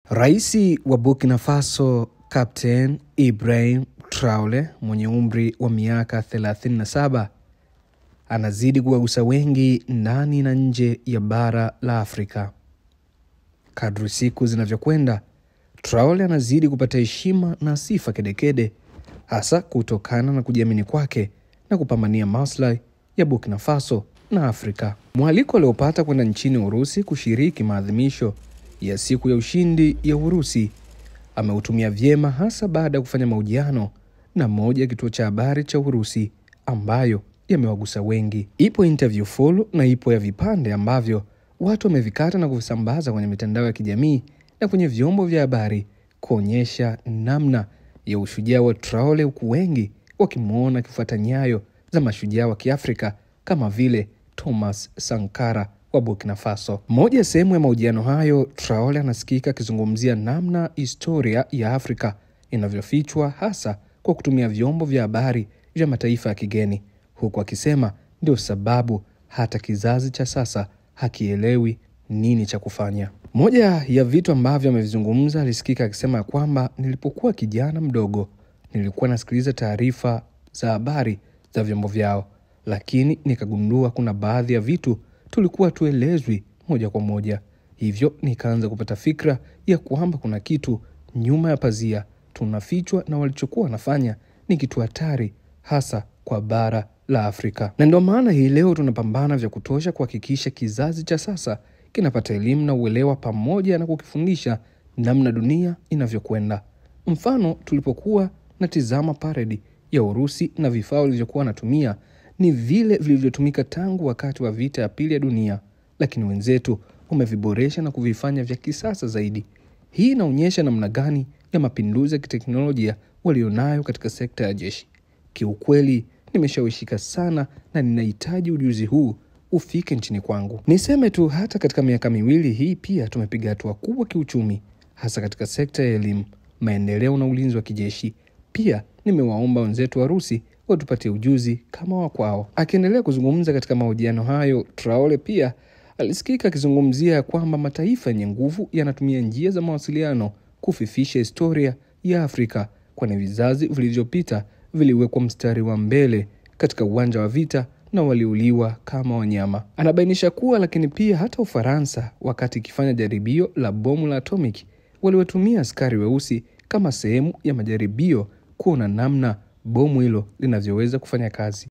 Raisi wa Burkina Faso Captain Ibrahim Traore mwenye umri wa miaka 37 anazidi kuwagusa wengi ndani na nje ya bara la Afrika. Kadri siku zinavyokwenda, Traore anazidi kupata heshima na sifa kedekede, hasa kutokana na kujiamini kwake na kupambania maslahi ya Burkina Faso na Afrika. Mwaliko aliopata kwenda nchini Urusi kushiriki maadhimisho ya siku ya ushindi ya Urusi ameutumia vyema, hasa baada ya kufanya mahojiano na moja ya kituo cha habari cha Urusi ambayo yamewagusa wengi. Ipo interview full na ipo ya vipande ambavyo watu wamevikata na kuvisambaza kwenye mitandao ya kijamii na kwenye vyombo vya habari kuonyesha namna ya ushujaa wa Traore, huku wengi wakimuona akifuata nyayo za mashujaa wa Kiafrika kama vile Thomas Sankara wa Burkina Faso. Moja ya sehemu ya mahojiano hayo, Traore anasikika akizungumzia namna historia ya Afrika inavyofichwa hasa kwa kutumia vyombo vya habari vya mataifa ya kigeni, huku akisema ndio sababu hata kizazi cha sasa hakielewi nini cha kufanya. Moja ya vitu ambavyo amevizungumza, alisikika akisema kwamba nilipokuwa kijana mdogo nilikuwa nasikiliza taarifa za habari za vyombo vyao, lakini nikagundua kuna baadhi ya vitu tulikuwa tuelezwi moja kwa moja. Hivyo nikaanza kupata fikra ya kwamba kuna kitu nyuma ya pazia tunafichwa, na walichokuwa wanafanya ni kitu hatari hasa kwa bara la Afrika. Na ndio maana hii leo tunapambana vya kutosha kuhakikisha kizazi cha sasa kinapata elimu na uelewa, pamoja na kukifundisha namna dunia inavyokwenda. Mfano, tulipokuwa natizama parade ya Urusi na vifaa vilivyokuwa wanatumia ni vile vilivyotumika tangu wakati wa vita ya pili ya dunia, lakini wenzetu wameviboresha na kuvifanya vya kisasa zaidi. Hii inaonyesha namna gani ya mapinduzi ya kiteknolojia walionayo katika sekta ya jeshi. Kiukweli nimeshawishika sana na ninahitaji ujuzi huu ufike nchini kwangu. Niseme tu hata katika miaka miwili hii pia tumepiga hatua kubwa kiuchumi, hasa katika sekta ya elimu, maendeleo na ulinzi wa kijeshi. Pia nimewaomba wenzetu wa Urusi watupatie ujuzi kama wa kwao. Akiendelea kuzungumza katika mahojiano hayo, Traore pia alisikika akizungumzia kwamba mataifa yenye nguvu yanatumia njia za mawasiliano kufifisha historia ya Afrika, kwani vizazi vilivyopita viliwekwa mstari wa mbele katika uwanja wa vita na waliuliwa kama wanyama. Anabainisha kuwa lakini pia hata Ufaransa, wakati ikifanya jaribio la bomu la atomic, waliwatumia askari weusi kama sehemu ya majaribio kuona namna bomu hilo linavyoweza kufanya kazi.